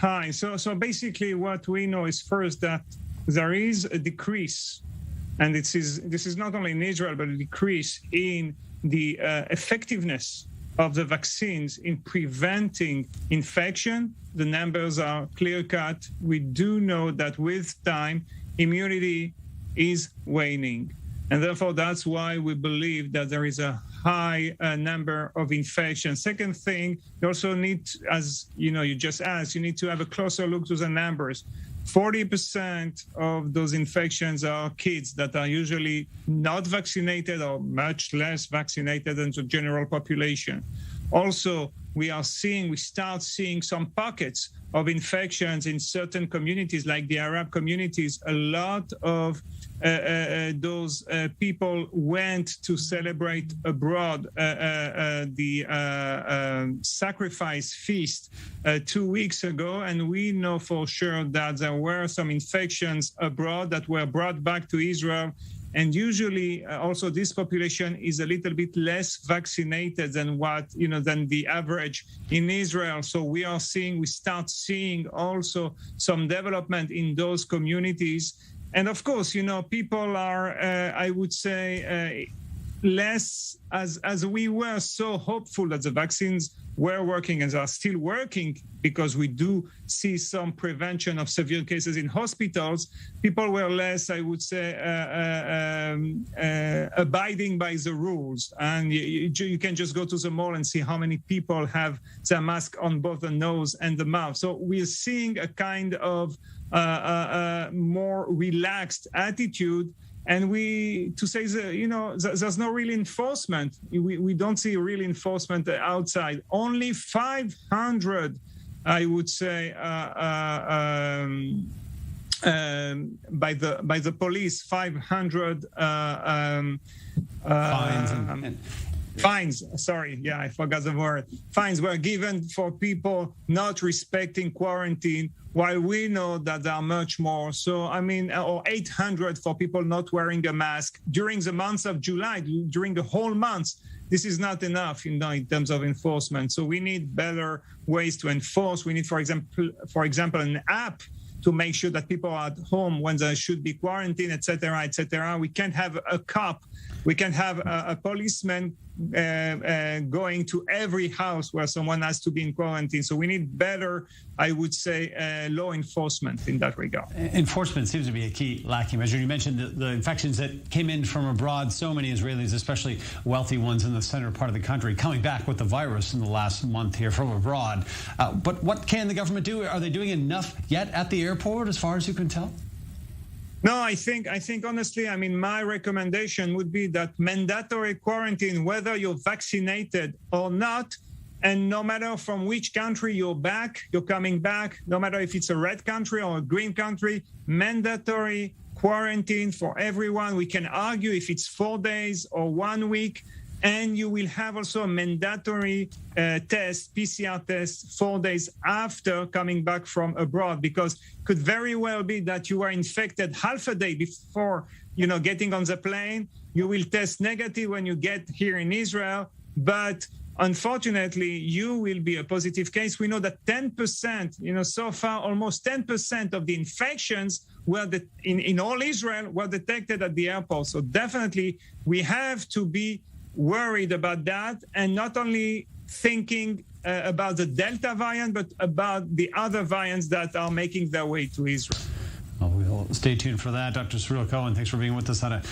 Hi. So basically, what we know is first that there is a decrease, and this is not only in Israel, but a decrease in the effectiveness of the vaccines in preventing infection. The numbers are clear-cut. We do know that with time, immunity is waning. And therefore, that's why we believe that there is a high number of infections. Second thing, you also need, as you just asked, you need to have a closer look to the numbers. 40% of those infections are kids that are usually not vaccinated or much less vaccinated than the general population. Also, we start seeing some pockets of infections in certain communities, like the Arab communities. A lot of those people went to celebrate abroad the sacrifice feast 2 weeks ago, and we know for sure that there were some infections abroad that were brought back to Israel. And usually, also, this population is a little bit less vaccinated than than the average in Israel. So we start seeing also some development in those communities. And of course, people are, I would say, less as we were so hopeful that the vaccines were working and are still working, because we do see some prevention of severe cases in hospitals. People were less, I would say, abiding by the rules. And you can just go to the mall and see how many people have their mask on both the nose and the mouth. So we're seeing a kind of more relaxed attitude. And there's no real enforcement. We don't see real enforcement outside. Only 500, I would say, by the police, 500 fines. Sorry, I forgot the word. Fines were given for people not respecting quarantine, while we know that there are much more. So, or 800 for people not wearing a mask during the month of July, during the whole month. This is not enough, in terms of enforcement. So we need better ways to enforce. We need, for example, an app to make sure that people are at home when they should be quarantined, et cetera, et cetera. We can't have a cop. We can't have a policeman going to every house where someone has to be in quarantine. So we need better, I would say, law enforcement in that regard. Enforcement seems to be a key lacking measure. You mentioned the infections that came in from abroad. So many Israelis, especially wealthy ones in the center part of the country, coming back with the virus in the last month here from abroad. But what can the government do? Are they doing enough yet at the airport, as far as you can tell? No, I think honestly, my recommendation would be that mandatory quarantine, whether you're vaccinated or not, and no matter from which country you're coming back, no matter if it's a red country or a green country, mandatory quarantine for everyone. We can argue if it's 4 days or 1 week. And you will have also a mandatory PCR test 4 days after coming back from abroad, because it could very well be that you are infected half a day before, getting on the plane. You will test negative when you get here in Israel, but unfortunately, you will be a positive case. We know that 10%, so far, almost 10% of the infections in all Israel were detected at the airport. So definitely, we have to be worried about that, and not only thinking about the Delta variant, but about the other variants that are making their way to Israel. Well, we'll stay tuned for that. Dr. Cyril Cohen, thanks for being with us on a